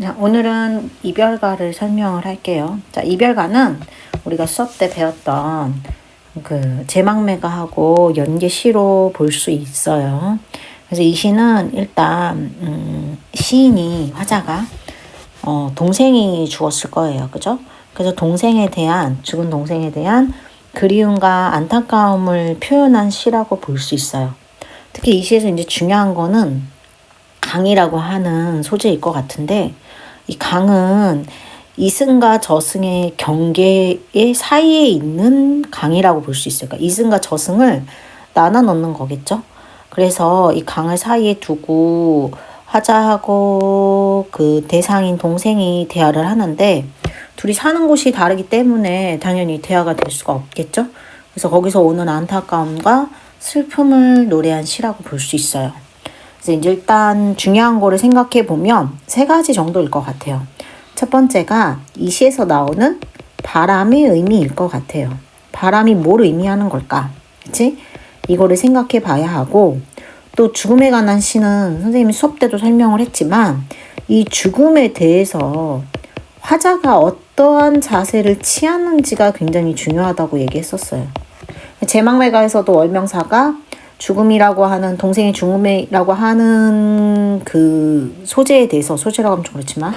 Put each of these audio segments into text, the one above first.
자, 오늘은 이별가를 설명을 할게요. 자, 이별가는 우리가 수업 때 배웠던 그 제망매가하고 연계시로 볼 수 있어요. 그래서 이 시는 일단 시인이 화자가 동생이 죽었을 거예요. 그죠? 그래서 죽은 동생에 대한 그리움과 안타까움을 표현한 시라고 볼 수 있어요. 특히 이 시에서 이제 중요한 거는 강이라고 하는 소재일 것 같은데, 이 강은 이승과 저승의 경계의 사이에 있는 강이라고 볼 수 있어요. 그러니까 이승과 저승을 나눠 놓는 거겠죠. 그래서 이 강을 사이에 두고 화자하고 그 대상인 동생이 대화를 하는데, 둘이 사는 곳이 다르기 때문에 당연히 대화가 될 수가 없겠죠. 그래서 거기서 오는 안타까움과 슬픔을 노래한 시라고 볼 수 있어요. 그래서 이제 일단 중요한 거를 생각해 보면 세 가지 정도일 것 같아요. 첫 번째가 이 시에서 나오는 바람의 의미일 것 같아요. 바람이 뭘 의미하는 걸까? 그치? 이거를 생각해 봐야 하고, 또 죽음에 관한 시는 선생님이 수업 때도 설명을 했지만, 이 죽음에 대해서 화자가 어떠한 자세를 취하는지가 굉장히 중요하다고 얘기했었어요. 제망매가에서도 월명사가 죽음이라고 하는, 동생의 죽음이라고 하는 그 소재에 대해서, 소재라고 하면 좀 그렇지만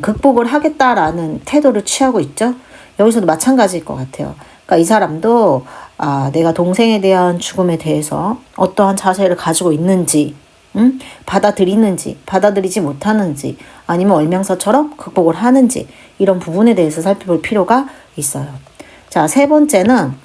극복을 하겠다라는 태도를 취하고 있죠. 여기서도 마찬가지일 것 같아요. 그러니까 이 사람도 내가 동생에 대한 죽음에 대해서 어떠한 자세를 가지고 있는지, 받아들이는지 받아들이지 못하는지, 아니면 월명사처럼 극복을 하는지, 이런 부분에 대해서 살펴볼 필요가 있어요. 자, 세 번째는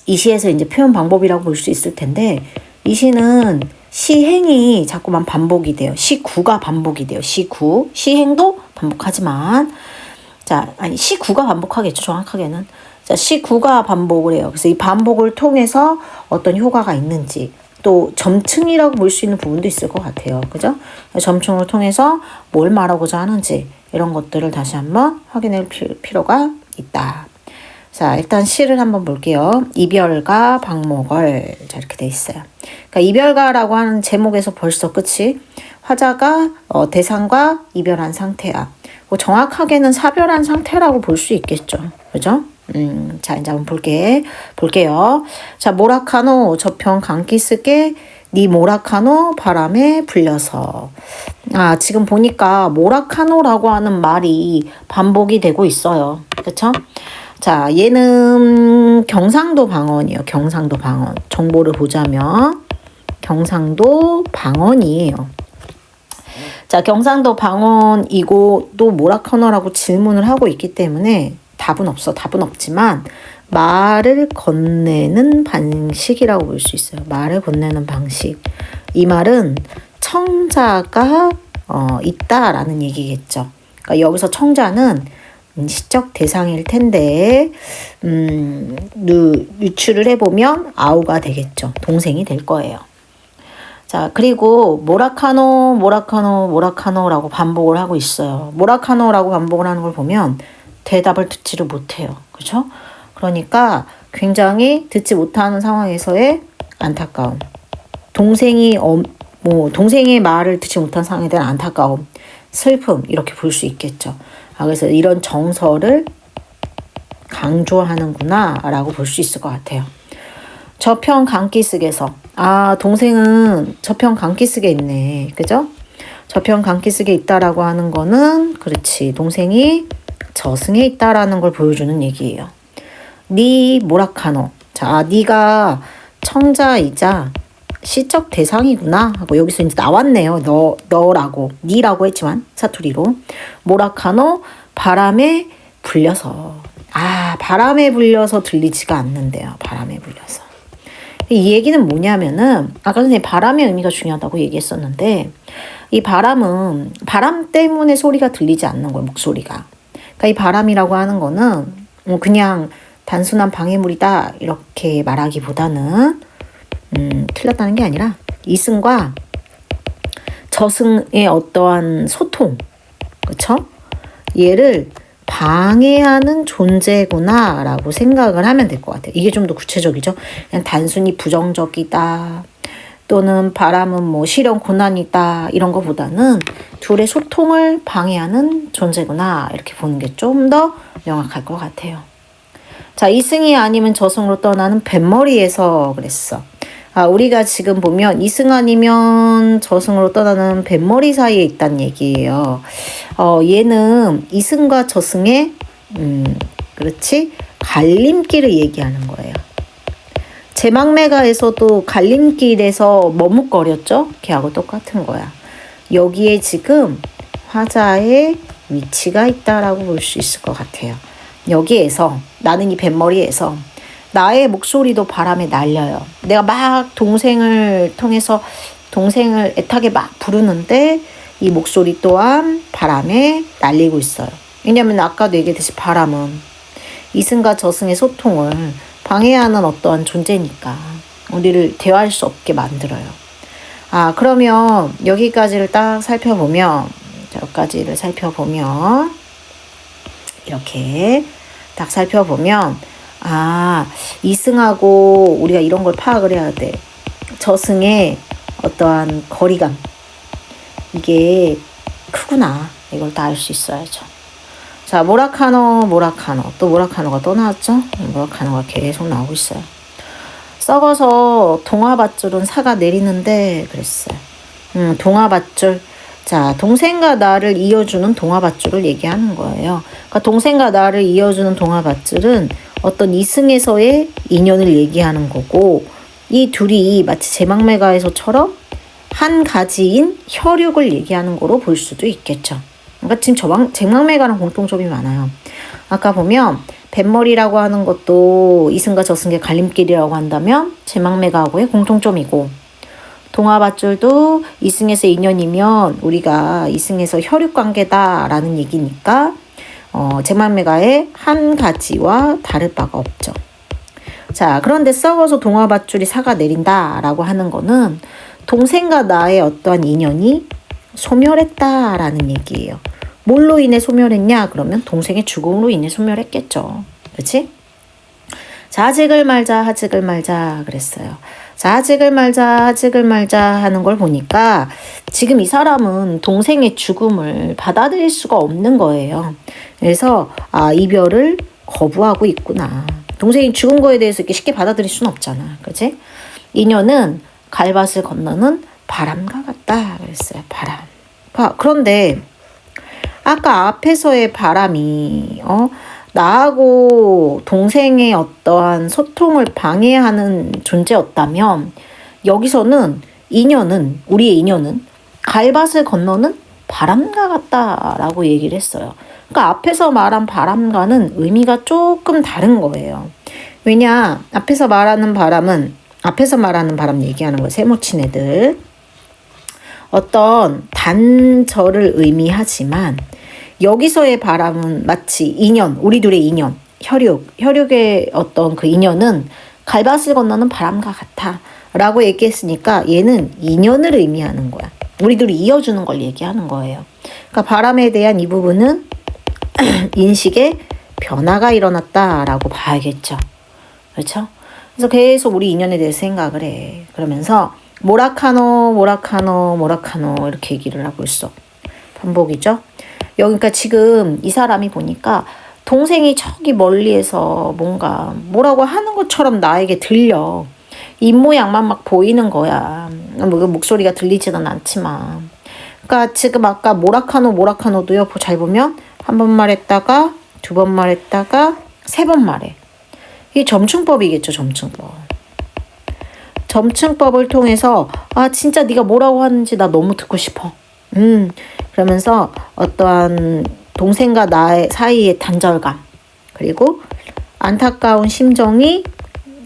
이 시에서 이제 표현 방법이라고 볼 수 있을 텐데, 이 시는 시행이 자꾸만 반복이 돼요. 시구가 반복이 돼요. 시구. 시행도 반복하지만, 시구가 반복하겠죠, 정확하게는. 자, 시구가 반복을 해요. 그래서 이 반복을 통해서 어떤 효과가 있는지, 또 점층이라고 볼 수 있는 부분도 있을 것 같아요. 그죠? 점층을 통해서 뭘 말하고자 하는지, 이런 것들을 다시 한번 확인할 필요가 있다. 자, 일단 시를 한번 볼게요. 이별가 박목월. 자, 이렇게 돼 있어요. 그러니까 이별가라고 하는 제목에서 벌써 끝이, 화자가 대상과 이별한 상태야. 뭐 정확하게는 사별한 상태라고 볼 수 있겠죠. 그죠? 자, 이제 한번 볼게요. 자, 모라카노 저편 강기슭에 니 모라카노 바람에 불려서. 지금 보니까 모라카노라고 하는 말이 반복이 되고 있어요. 그쵸? 자, 얘는 경상도 방언이에요. 경상도 방언. 정보를 보자면 경상도 방언이에요. 자, 경상도 방언이고 또 모라카노라고 질문을 하고 있기 때문에 답은 없지만 말을 건네는 방식이라고 볼 수 있어요. 말을 건네는 방식. 이 말은 청자가 있다라는 얘기겠죠. 그러니까 여기서 청자는 시적 대상일 텐데, 유추를 해보면 아우가 되겠죠. 동생이 될 거예요. 자, 그리고 모라카노라고 반복을 하고 있어요. 모라카노라고 반복을 하는 걸 보면 대답을 듣지를 못해요. 그렇죠? 그러니까 굉장히 듣지 못하는 상황에서의 안타까움, 동생의 말을 듣지 못한 상황에 대한 안타까움, 슬픔, 이렇게 볼 수 있겠죠. 그래서 이런 정서를 강조하는구나 라고 볼 수 있을 것 같아요. 저편 강기슭에서, 동생은 저편 강기슭에 있네. 그죠? 저편 강기슭에 있다라고 하는 거는, 그렇지, 동생이 저승에 있다라는 걸 보여주는 얘기예요. 니 모라카노. 자, 니가 청자이자 시적 대상이구나 하고 여기서 이제 나왔네요. 너라고, 니라고 했지만 사투리로. 모라카노 바람에 불려서. 바람에 불려서 들리지가 않는데요. 바람에 불려서. 이 얘기는 뭐냐면은, 아까 전에 바람의 의미가 중요하다고 얘기했었는데, 이 바람은 바람 때문에 소리가 들리지 않는 거예요. 목소리가. 그러니까 이 바람이라고 하는 거는 그냥 단순한 방해물이다 이렇게 말하기보다는, 틀렸다는 게 아니라 이승과 저승의 어떠한 소통, 그쵸? 얘를 방해하는 존재구나 라고 생각을 하면 될 것 같아요. 이게 좀 더 구체적이죠. 그냥 단순히 부정적이다, 또는 바람은 뭐 시련 고난이다 이런 거보다는 둘의 소통을 방해하는 존재구나 이렇게 보는 게 좀 더 명확할 것 같아요. 자, 이승이 아니면 저승으로 떠나는 뱃머리에서 그랬어. 우리가 지금 보면 이승 아니면 저승으로 떠나는 뱃머리 사이에 있다는 얘기예요. 얘는 이승과 저승의 그렇지? 갈림길을 얘기하는 거예요. 제망매가에서도 갈림길에서 머뭇거렸죠? 걔하고 똑같은 거야. 여기에 지금 화자의 위치가 있다라고 볼 수 있을 것 같아요. 여기에서 나는 이 뱃머리에서 나의 목소리도 바람에 날려요. 내가 막 동생을 통해서 동생을 애타게 막 부르는데 이 목소리 또한 바람에 날리고 있어요. 왜냐하면 아까도 얘기했듯이 바람은 이승과 저승의 소통을 방해하는 어떠한 존재니까 우리를 대화할 수 없게 만들어요. 그러면 여기까지를 딱 살펴보면 여기까지를 살펴보면 이렇게 딱 살펴보면 이승하고 우리가 이런 걸 파악을 해야 돼. 저승의 어떠한 거리감 이게 크구나. 이걸 다 알 수 있어야죠. 자, 모라카노 또 모라카노가 또 나왔죠. 모라카노가 계속 나오고 있어요. 썩어서 동화밧줄은 사가 내리는데 그랬어요. 동화밧줄. 자, 동생과 나를 이어주는 동화밧줄을 얘기하는 거예요. 그러니까 동생과 나를 이어주는 동화밧줄은 어떤 이승에서의 인연을 얘기하는 거고 이 둘이 마치 제망매가에서처럼 한 가지인 혈육을 얘기하는 거로 볼 수도 있겠죠. 그러니까 지금 제망매가랑 공통점이 많아요. 아까 보면 뱃머리라고 하는 것도 이승과 저승의 갈림길이라고 한다면 제망매가하고의 공통점이고 동화밧줄도 이승에서 인연이면 우리가 이승에서 혈육관계다라는 얘기니까 제망매가의 한 가지와 다를 바가 없죠. 자, 그런데 썩어서 동화밧줄이 사가 내린다라고 하는 거는 동생과 나의 어떠한 인연이 소멸했다라는 얘기예요. 뭘로 인해 소멸했냐? 그러면 동생의 죽음으로 인해 소멸했겠죠. 그렇지? 자, 하직을 말자 그랬어요. 자, 하직을 말자 하는 걸 보니까 지금 이 사람은 동생의 죽음을 받아들일 수가 없는 거예요. 그래서 이별을 거부하고 있구나. 동생이 죽은 거에 대해서 이렇게 쉽게 받아들일 수는 없잖아. 그렇지? 인연은 갈밭을 건너는 바람과 같다 그랬어요. 바람. 그런데 아까 앞에서의 바람이 나하고 동생의 어떠한 소통을 방해하는 존재였다면 여기서는 우리의 인연은 갈밭을 건너는 바람과 같다라고 얘기를 했어요. 그러니까 앞에서 말한 바람과는 의미가 조금 다른 거예요. 왜냐? 앞에서 말하는 바람 얘기하는 거예요. 세모친 애들. 어떤 단절을 의미하지만 여기서의 바람은 마치 인연, 우리 둘의 인연, 혈육의 어떤 그 인연은 갈밭을 건너는 바람과 같아 라고 얘기했으니까 얘는 인연을 의미하는 거야. 우리 둘이 이어주는 걸 얘기하는 거예요. 그러니까 바람에 대한 이 부분은 인식에 변화가 일어났다라고 봐야겠죠. 그렇죠? 그래서 계속 우리 인연에 대해서 생각을 해. 그러면서 모라카노 이렇게 얘기를 하고 있어. 반복이죠. 그러니까 지금 이 사람이 보니까 동생이 저기 멀리에서 뭔가 뭐라고 하는 것처럼 나에게 들려. 입모양만 막 보이는 거야. 목소리가 들리지는 않지만. 그러니까 지금 아까 모라카노도요. 잘 보면 한 번 말했다가 두 번 말했다가 세 번 말해. 이게 점층법이겠죠. 점층법을 통해서 진짜 네가 뭐라고 하는지 나 너무 듣고 싶어. 그러면서 어떠한 동생과 나의 사이의 단절감 그리고 안타까운 심정이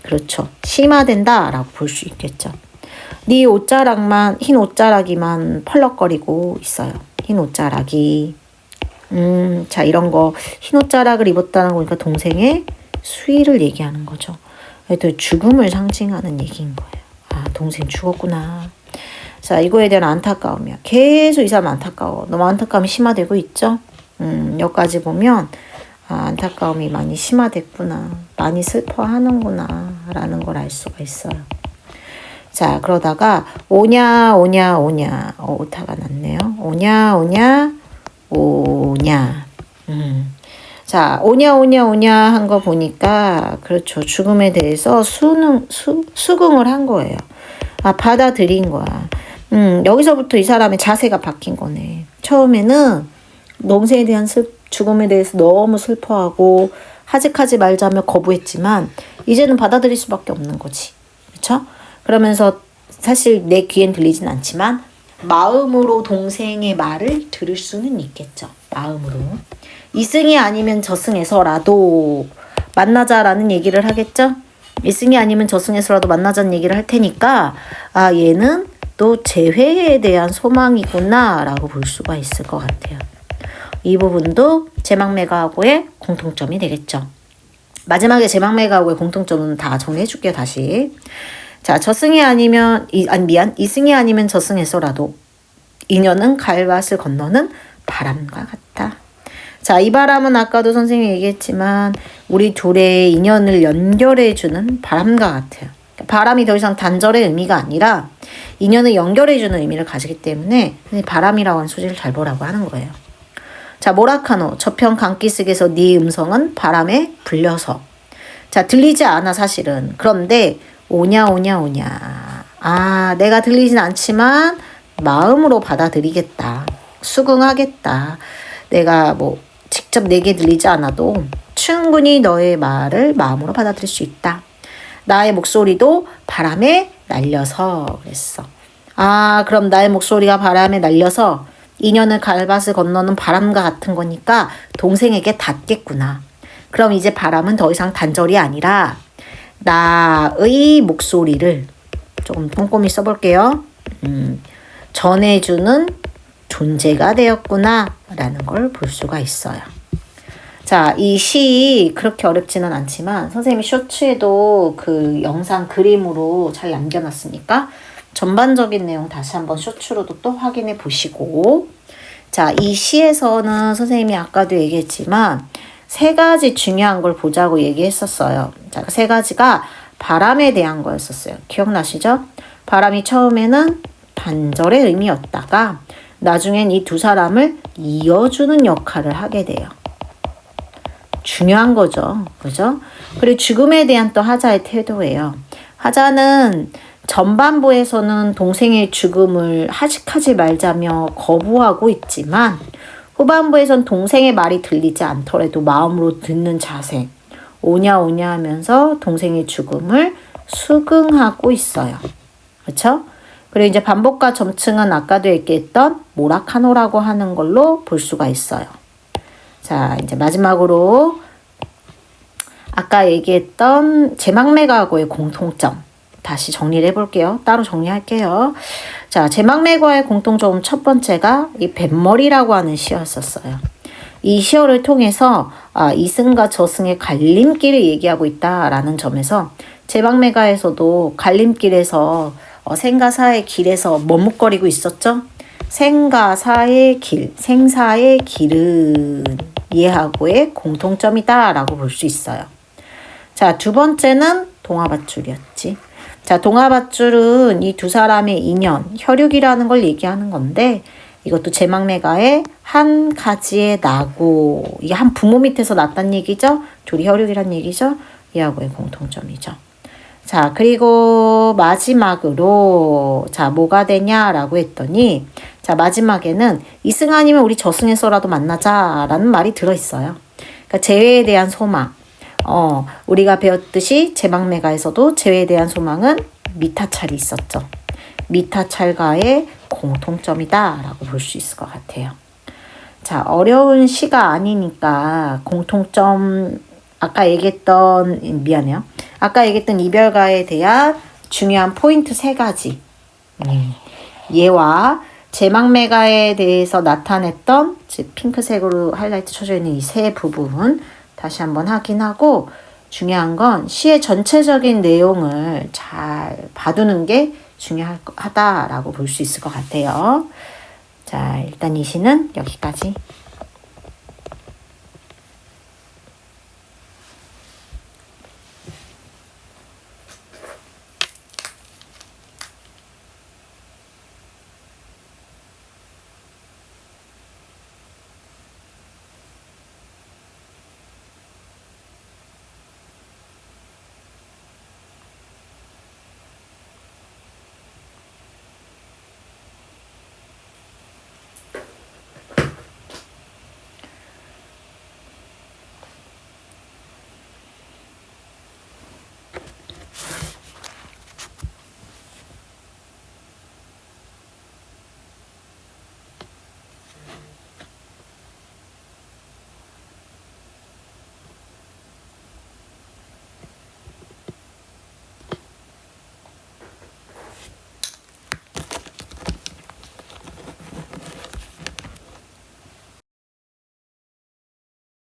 그렇죠. 심화된다라고 볼 수 있겠죠. 네 옷자락만 흰 옷자락이만 펄럭거리고 있어요. 흰 옷자락이. 자, 이런 거 흰 옷자락을 입었다는 거니까 동생의 수위를 얘기하는 거죠. 또 죽음을 상징하는 얘기인 거예요. 동생 죽었구나. 자, 이거에 대한 안타까움이야. 계속 이 사람 안타까워. 너무 안타까움이 심화되고 있죠? 여기까지 보면 안타까움이 많이 심화됐구나. 많이 슬퍼하는구나 라는 걸 알 수가 있어요. 자, 그러다가 오냐 오냐 오냐 오타가 났네요. 오냐 오냐 오냐. 자, 오냐 오냐 오냐 한 거 보니까 그렇죠. 죽음에 대해서 수긍을 한 거예요. 아, 받아들인 거야. 여기서부터 이 사람의 자세가 바뀐 거네. 처음에는 동생에 대한 죽음에 대해서 너무 슬퍼하고 하직하지 말자며 거부했지만 이제는 받아들일 수밖에 없는 거지. 그렇죠? 그러면서 사실 내 귀엔 들리진 않지만 마음으로 동생의 말을 들을 수는 있겠죠. 마음으로. 이승이 아니면 저승에서라도 만나자라는 얘기를 하겠죠. 이승이 아니면 저승에서라도 만나자는 얘기를 할 테니까 아, 얘는 또 재회에 대한 소망이구나 라고 볼 수가 있을 것 같아요. 이 부분도 제망매가하고의 공통점이 되겠죠. 마지막에 제망매가하고의 공통점은 다 정리해 줄게요. 다시. 자, 이승이 아니면 저승에서라도 인연은 갈밭을 건너는 바람과 같다. 자, 이 바람은 아까도 선생님이 얘기했지만 우리 둘의 인연을 연결해주는 바람과 같아요. 바람이 더 이상 단절의 의미가 아니라 인연을 연결해주는 의미를 가지기 때문에 바람이라고 하는 소리를 잘 보라고 하는 거예요. 자, 모라카노 저편 강기슭에서 네 음성은 바람에 불려서. 자, 들리지 않아 사실은. 그런데 오냐 오냐 오냐. 아, 내가 들리진 않지만 마음으로 받아들이겠다. 수긍하겠다. 내가 뭐 직접 내게 들리지 않아도 충분히 너의 말을 마음으로 받아들일 수 있다. 나의 목소리도 바람에 날려서 그랬어. 아, 그럼 나의 목소리가 바람에 날려서 인연을 갈밭을 건너는 바람과 같은 거니까 동생에게 닿겠구나. 그럼 이제 바람은 더 이상 단절이 아니라 나의 목소리를 조금 꼼꼼히 써볼게요. 전해주는 존재가 되었구나 라는 걸 볼 수가 있어요. 자, 이 시 그렇게 어렵지는 않지만 선생님이 쇼츠에도 그 영상 그림으로 잘 남겨놨으니까 전반적인 내용 다시 한번 쇼츠로도 또 확인해 보시고, 자, 이 시에서는 선생님이 아까도 얘기했지만 세 가지 중요한 걸 보자고 얘기했었어요. 자, 그 세 가지가 바람에 대한 거였었어요. 기억나시죠? 바람이 처음에는 단절의 의미였다가 나중엔 이 두 사람을 이어주는 역할을 하게 돼요. 중요한 거죠. 그죠? 그리고 죽음에 대한 또 하자의 태도예요. 하자는 전반부에서는 동생의 죽음을 하직하지 말자며 거부하고 있지만 후반부에선 동생의 말이 들리지 않더라도 마음으로 듣는 자세, 오냐 오냐 하면서 동생의 죽음을 수긍하고 있어요. 그렇죠? 그리고 이제 반복과 점층은 아까도 얘기했던 모라카노라고 하는 걸로 볼 수가 있어요. 자, 이제 마지막으로 아까 얘기했던 제망매가하고의 공통점 다시 정리를 해볼게요. 따로 정리할게요. 자, 제망매가의 공통점 첫 번째가 이 뱃머리라고 하는 시였었어요. 이 시어를 통해서 이승과 저승의 갈림길을 얘기하고 있다라는 점에서 제망매가에서도 갈림길에서 생과 사의 길에서 머뭇거리고 있었죠. 생과 사의 길, 생사의 길은 얘하고의 공통점이다 라고 볼 수 있어요. 자, 두 번째는 동화밧줄이었지. 자, 동화밧줄은 이 두 사람의 인연, 혈육이라는 걸 얘기하는 건데 이것도 제망매가의 한 가지의 나고, 이게 한 부모 밑에서 났단 얘기죠. 둘이 혈육이란 얘기죠. 얘하고의 공통점이죠. 자, 그리고 마지막으로 자, 뭐가 되냐라고 했더니 자, 마지막에는 이승 아니면 우리 저승에서라도 만나자라는 말이 들어있어요. 그러니까 재회에 대한 소망. 우리가 배웠듯이 제망매가에서도 재회에 대한 소망은 미타찰이 있었죠. 미타찰과의 공통점이다라고 볼 수 있을 것 같아요. 자, 어려운 시가 아니니까 공통점 아까 얘기했던 이별가에 대한 중요한 포인트 세 가지. 얘와 제망매가에 대해서 나타냈던 핑크색으로 하이라이트 쳐져 있는 이 세 부분 다시 한번 확인하고, 중요한 건 시의 전체적인 내용을 잘 봐두는 게 중요하다라고 볼 수 있을 것 같아요. 자, 일단 이 시는 여기까지.